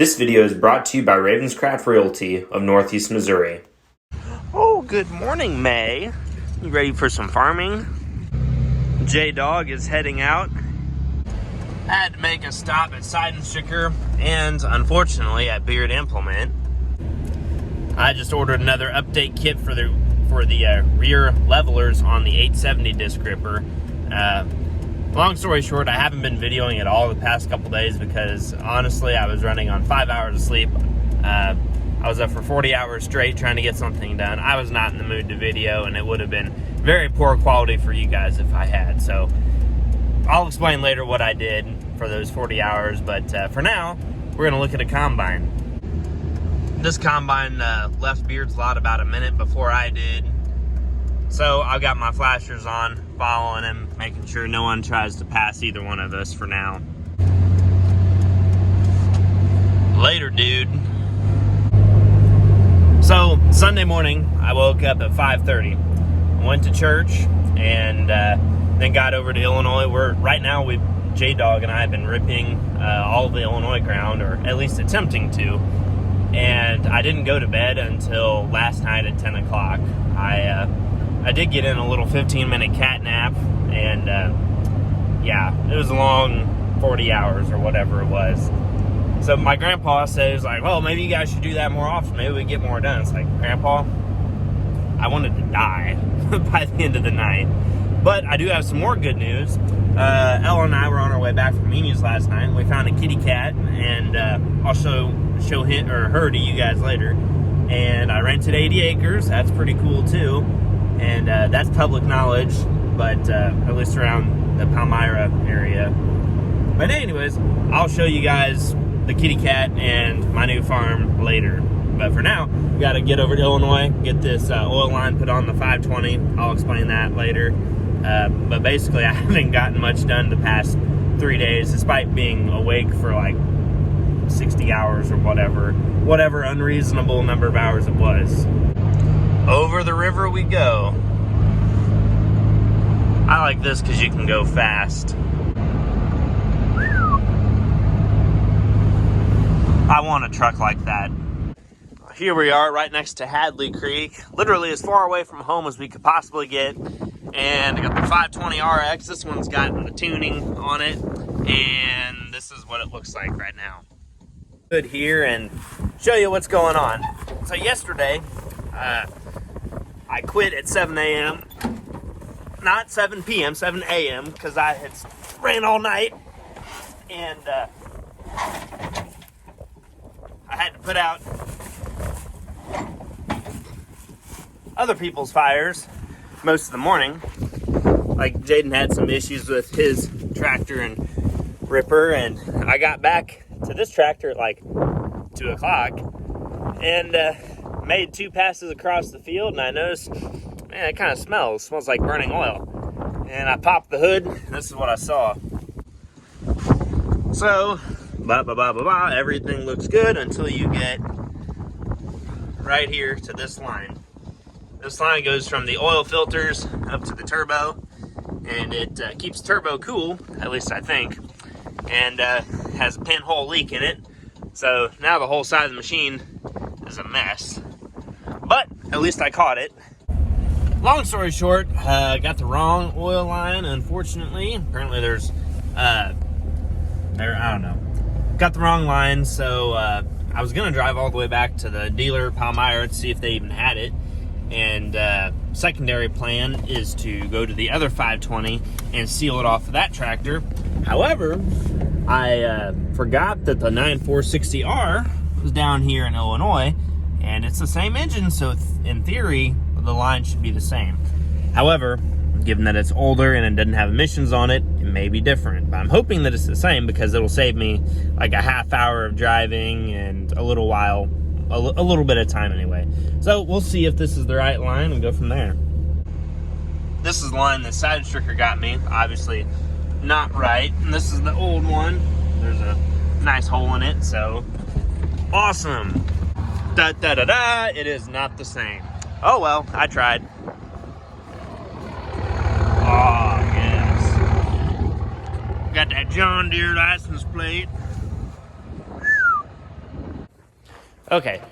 This video is brought to you by Ravenscraft Realty of Northeast Missouri. Oh, good morning, May. You ready for some farming? J-Dog is heading out. I had to make a stop at Side and Sticker and, unfortunately, at Beard Implement. I just ordered another update kit for the rear levelers on the 870 disc gripper. Long story short, I haven't been videoing at all the past couple days because, honestly, I was running on 5 hours of sleep. I was up for 40 hours straight trying to get something done. I was not in the mood to video, and it would have been very poor quality for you guys if I had. So I'll explain later what I did for those 40 hours, but for now, we're going to look at a combine. This combine left Beard's lot about a minute before I did. So I've got my flashers on, following him, making sure no one tries to pass either one of us for now. Later, dude. So Sunday morning, I woke up at 5:30, went to church, and then got over to Illinois. Right now, J-Dog and I have been ripping all of the Illinois ground, or at least attempting to. And I didn't go to bed until last night at 10 o'clock. I did get in a little 15-minute cat nap, and yeah, it was a long 40 hours or whatever it was. So my grandpa says, like, well, maybe you guys should do that more often. Maybe we get more done. It's like, Grandpa, I wanted to die by the end of the night. But I do have some more good news. Ella and I were on our way back from Mimi's last night, and we found a kitty cat, and I'll show him or her to you guys later. And I rented 80 acres. That's pretty cool, too. And that's public knowledge, but at least around the Palmyra area. But anyways, I'll show you guys the kitty cat and my new farm later. But for now, we got to get over to Illinois, get this oil line put on the 520. I'll explain that later. But basically, I haven't gotten much done the past 3 days, despite being awake for like 60 hours or whatever unreasonable number of hours it was. Over the river we go. I like this because you can go fast. I want a truck like that. Here we are right next to Hadley Creek, literally as far away from home as we could possibly get. And I got the 520 RX. This one's got the tuning on it, and this is what it looks like right now. Good here and show you what's going on. So yesterday, I quit at 7 a.m. Not 7 p.m., 7 a.m. because I had ran all night, and I had to put out other people's fires most of the morning. Like Jaden had some issues with his tractor and ripper, and I got back to this tractor at like 2 o'clock and made 2 passes across the field, and I noticed, man, it kind of smells like burning oil. And I popped the hood, and this is what I saw. So, everything looks good until you get right here to this line. This line goes from the oil filters up to the turbo, and it keeps turbo cool, at least I think, and has a pinhole leak in it. So now the whole side of the machine is a mess. But at least I caught it. Long story short, got the wrong oil line, unfortunately. Apparently there's, I don't know. Got the wrong line, so I was gonna drive all the way back to the dealer, Palmyra, to see if they even had it. And secondary plan is to go to the other 520 and seal it off of that tractor. However, I forgot that the 9460R was down here in Illinois, and it's the same engine, so in theory, the line should be the same. However, given that it's older and it doesn't have emissions on it, it may be different. But I'm hoping that it's the same because it'll save me like a half hour of driving and a little bit of time anyway. So we'll see if this is the right line and go from there. This is the line that Side Stricker got me, obviously not right. And this is the old one. There's a nice hole in it, so awesome. It is not the same. Oh well, I tried. Oh yes. Got that John Deere license plate. Okay,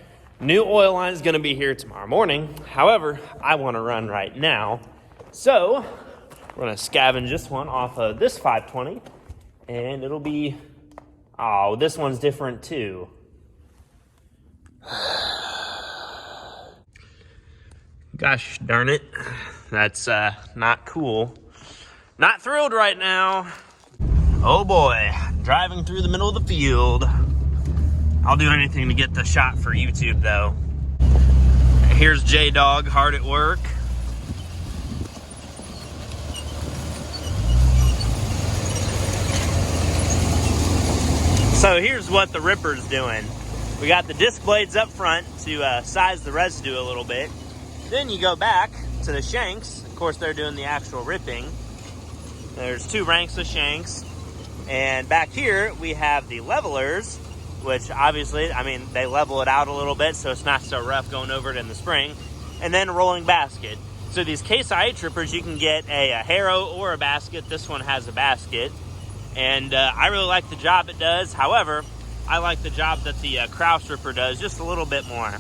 new oil line is going to be here tomorrow morning. However, I want to run right now. So we're going to scavenge this one off of this 520. And it'll be, oh, this one's different too. Gosh darn it. That's not cool. Not thrilled right now. Oh boy, driving through the middle of the field. I'll do anything to get the shot for YouTube though. Here's J-Dog hard at work. So here's what the ripper's doing. We got the disc blades up front to size the residue a little bit. Then you go back to the shanks. Of course, they're doing the actual ripping. There's 2 ranks of shanks. And back here, we have the levelers, which obviously, I mean, they level it out a little bit so it's not so rough going over it in the spring. And then a rolling basket. So these Case IH rippers, you can get a harrow or a basket. This one has a basket. And I really like the job it does. However, I like the job that the Kraus ripper does just a little bit more.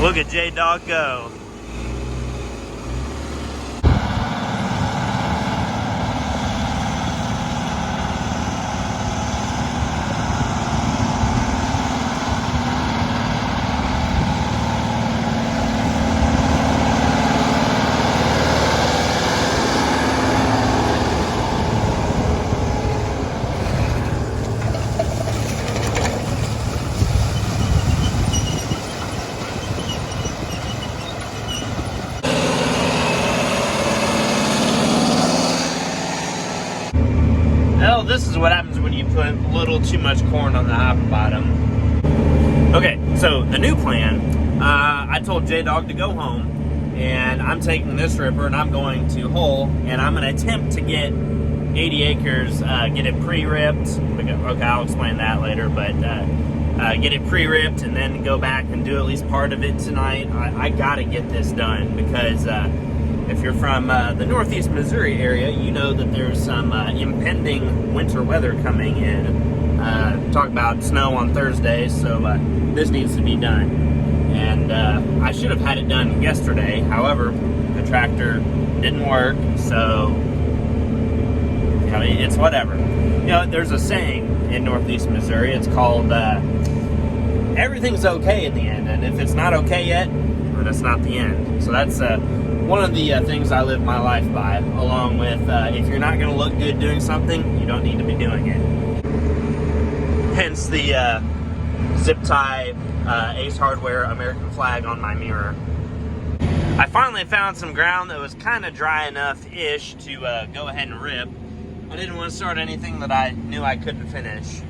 Look at J-Dog go. Well, this is what happens when you put a little too much corn on the top and bottom. Okay, so the new plan, I told J-Dog to go home, and I'm taking this ripper and I'm going to Hull, and I'm going to attempt to get 80 acres, get it pre-ripped. Okay, I'll explain that later, but get it pre-ripped and then go back and do at least part of it tonight. I got to get this done because if you're from the northeast Missouri area, you know that there's some impending winter weather coming in. Talk about snow on Thursday, so this needs to be done. And I should have had it done yesterday. However, the tractor didn't work, so you know, it's whatever. You know, there's a saying in northeast Missouri. It's called everything's okay at the end, and if it's not okay yet, then it's not the end. So that's one of the things I live my life by, along with if you're not going to look good doing something, you don't need to be doing it. Hence the zip tie Ace Hardware American flag on my mirror. I finally found some ground that was kind of dry enough-ish to go ahead and rip. I didn't want to start anything that I knew I couldn't finish.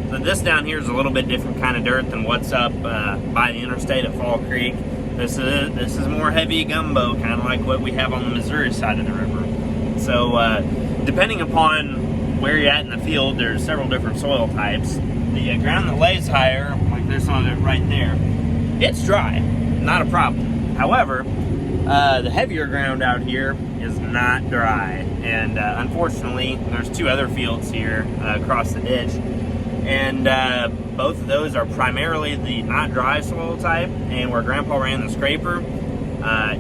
So this down here is a little bit different kind of dirt than what's up by the interstate at Fall Creek. This is more heavy gumbo, kind of like what we have on the Missouri side of the river. So depending upon where you're at in the field, there's several different soil types. The ground that lays higher, like there's some of it right there, it's dry, not a problem. However, the heavier ground out here is not dry. And unfortunately, there's 2 other fields here across the ditch. And both of those are primarily the not dry soil type, and where Grandpa ran the scraper,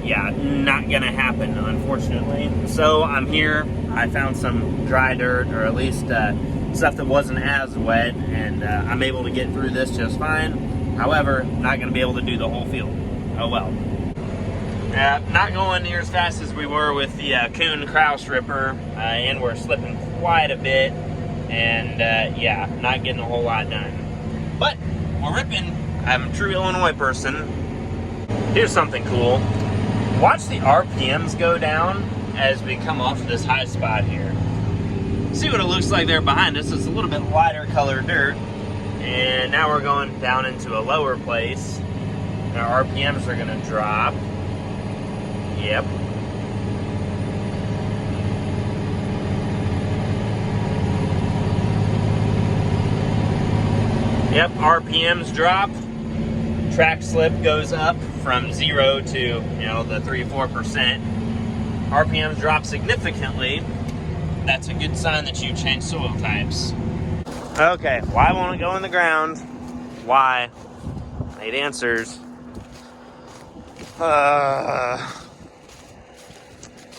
yeah, not gonna happen, unfortunately. So I'm here, I found some dry dirt, or at least stuff that wasn't as wet, and I'm able to get through this just fine. However, not gonna be able to do the whole field. Oh well. Not going near as fast as we were with the Kuhn Kraus ripper, and we're slipping quite a bit. And yeah, not getting a whole lot done. But we're ripping. I'm a true Illinois person. Here's something cool. Watch the RPMs go down as we come off this high spot here. See what it looks like there behind us. It's a little bit lighter colored dirt. And now we're going down into a lower place. And our RPMs are gonna drop. Yep. Yep, RPMs drop, track slip goes up from 0 to, you know, the 3-4%. RPMs drop significantly, that's a good sign that you changed soil types. Okay, why won't it go in the ground? Why? 8 answers.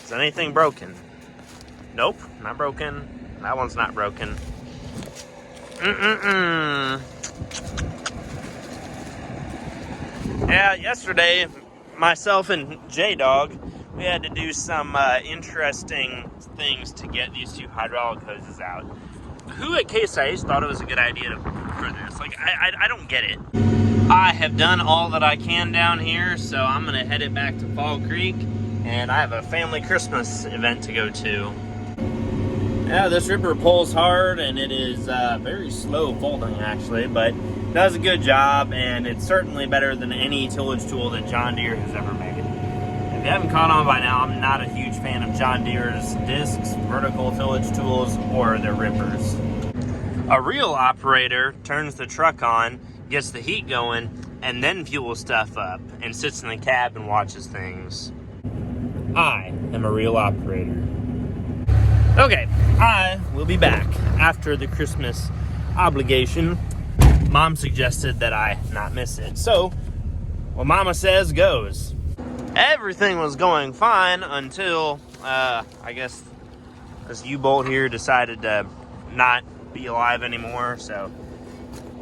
Is anything broken? Nope, not broken. That one's not broken. Yeah, yesterday, myself and J-Dog, we had to do some interesting things to get these 2 hydraulic hoses out. Who at Case IH thought it was a good idea for this? Like, I don't get it. I have done all that I can down here, so I'm gonna head it back to Fall Creek, and I have a family Christmas event to go to. Yeah, this ripper pulls hard, and it is very slow folding actually, but does a good job, and it's certainly better than any tillage tool that John Deere has ever made. If you haven't caught on by now, I'm not a huge fan of John Deere's discs, vertical tillage tools, or their rippers. A real operator turns the truck on, gets the heat going, and then fuels stuff up, and sits in the cab and watches things. I am a real operator. Okay, I will be back after the Christmas obligation. Mom suggested that I not miss it, so what Mama says goes. Everything was going fine until, I guess this U-bolt here decided to not be alive anymore, so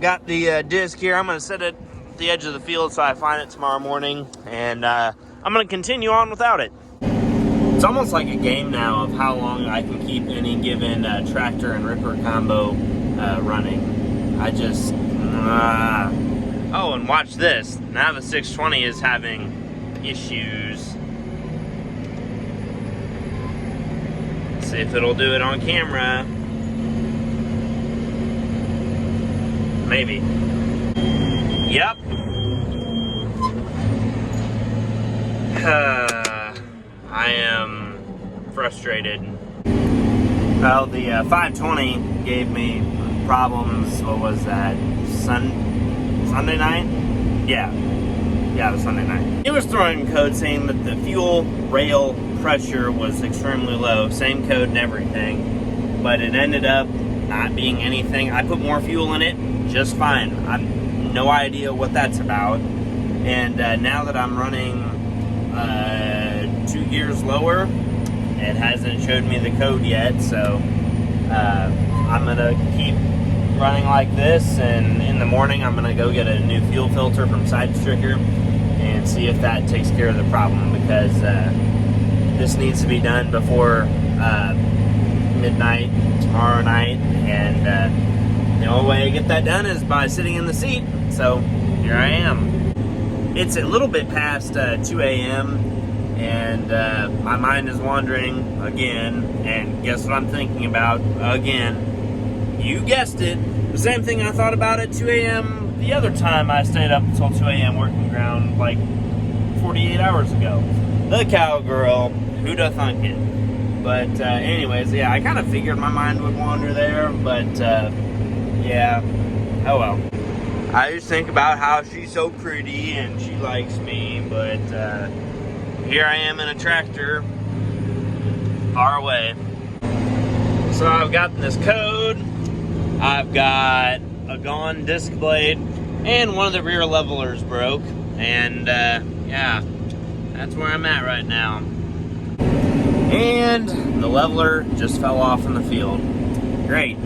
got the disc here. I'm going to set it at the edge of the field so I find it tomorrow morning, and I'm going to continue on without it. It's almost like a game now of how long I can keep any given tractor and ripper combo running. I just... Oh, and watch this. Now the 620 is having issues. Let's see if it'll do it on camera. Maybe. Yep. I am frustrated. Well, the 520 gave me problems. What was that? Sunday night? Yeah, it was Sunday night. It was throwing code saying that the fuel rail pressure was extremely low. Same code and everything. But it ended up not being anything. I put more fuel in it, just fine. I've no idea what that's about. And now that I'm running 2 gears lower, it hasn't showed me the code yet, so I'm gonna keep running like this, and in the morning I'm gonna go get a new fuel filter from Side Stricker and see if that takes care of the problem, because this needs to be done before midnight tomorrow night, and the only way to get that done is by sitting in the seat. So here I am. It's a little bit past 2 a.m. and my mind is wandering again, and guess what I'm thinking about again? You guessed it, the same thing I thought about at 2 a.m. the other time I stayed up until 2 a.m. working ground like 48 hours ago. The cowgirl, who doth thunk it? But anyways, yeah, I kind of figured my mind would wander there, but yeah, oh well. I just think about how she's so pretty and she likes me, but here I am in a tractor, far away. So I've got this code, I've got a gone disc blade, and one of the rear levelers broke, and yeah, that's where I'm at right now. And the leveler just fell off in the field. Great.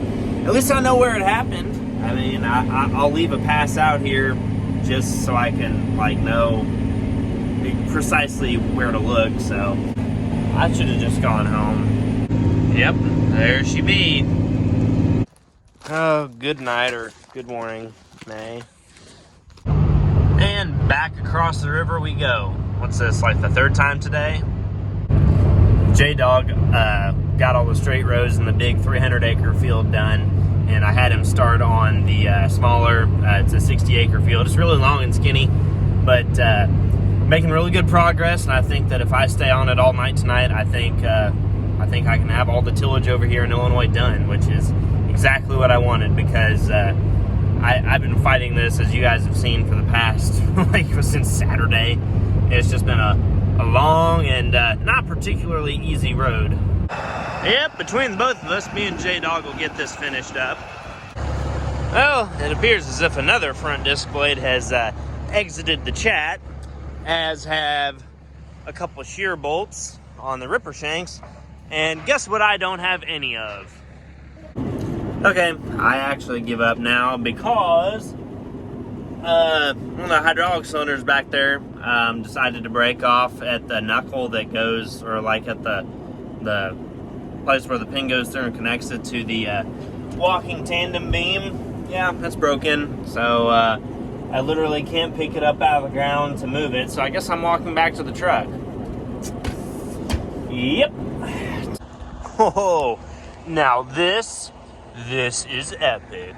At least I know where it happened. I mean, I'll leave a pass out here just so I can, like, know precisely where to look, so I should have just gone home. Yep, there she be. Oh, good night or good morning, May. And back across the river we go. What's this, like the third time today? J-Dog got all the straight rows in the big 300-acre field done, and I had him start on the smaller, it's a 60-acre field. It's really long and skinny, but making really good progress, and I think that if I stay on it all night tonight, I think I can have all the tillage over here in Illinois done, which is exactly what I wanted, because I've been fighting this, as you guys have seen, for the past, like, since Saturday. It's just been a long and not particularly easy road. Yep, between both of us, me and J-Dog will get this finished up. Well, it appears as if another front disc blade has exited the chat, as have a couple shear bolts on the ripper shanks, and guess what I don't have any of? Okay, I actually give up now because one of the hydraulic cylinders back there decided to break off at the knuckle that goes, or like at the place where the pin goes through and connects it to the walking tandem beam. Yeah, that's broken, so I literally can't pick it up out of the ground to move it, so I guess I'm walking back to the truck. Yep. Oh, now this is epic.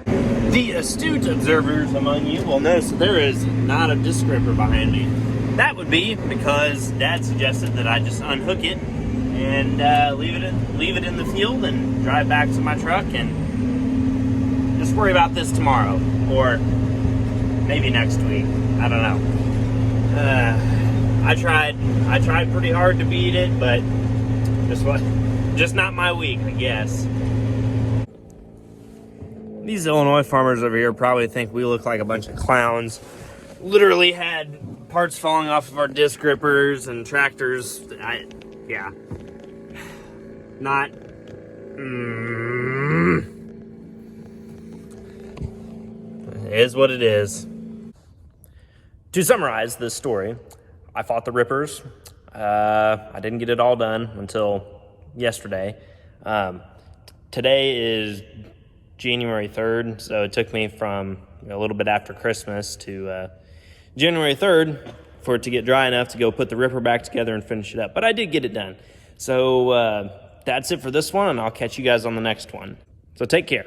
The astute observers among you will notice that there is not a disc ripper behind me. That would be because Dad suggested that I just unhook it and leave it in the field and drive back to my truck and just worry about this tomorrow or maybe next week. I don't know. I tried pretty hard to beat it, but just not my week, I guess. These Illinois farmers over here probably think we look like a bunch of clowns. Literally had parts falling off of our disc grippers and tractors. Yeah. Not. It is what it is. To summarize this story, I fought the rippers. I didn't get it all done until yesterday. Today is January 3rd, so it took me from a little bit after Christmas to January 3rd for it to get dry enough to go put the ripper back together and finish it up. But I did get it done. So that's it for this one, and I'll catch you guys on the next one. So take care.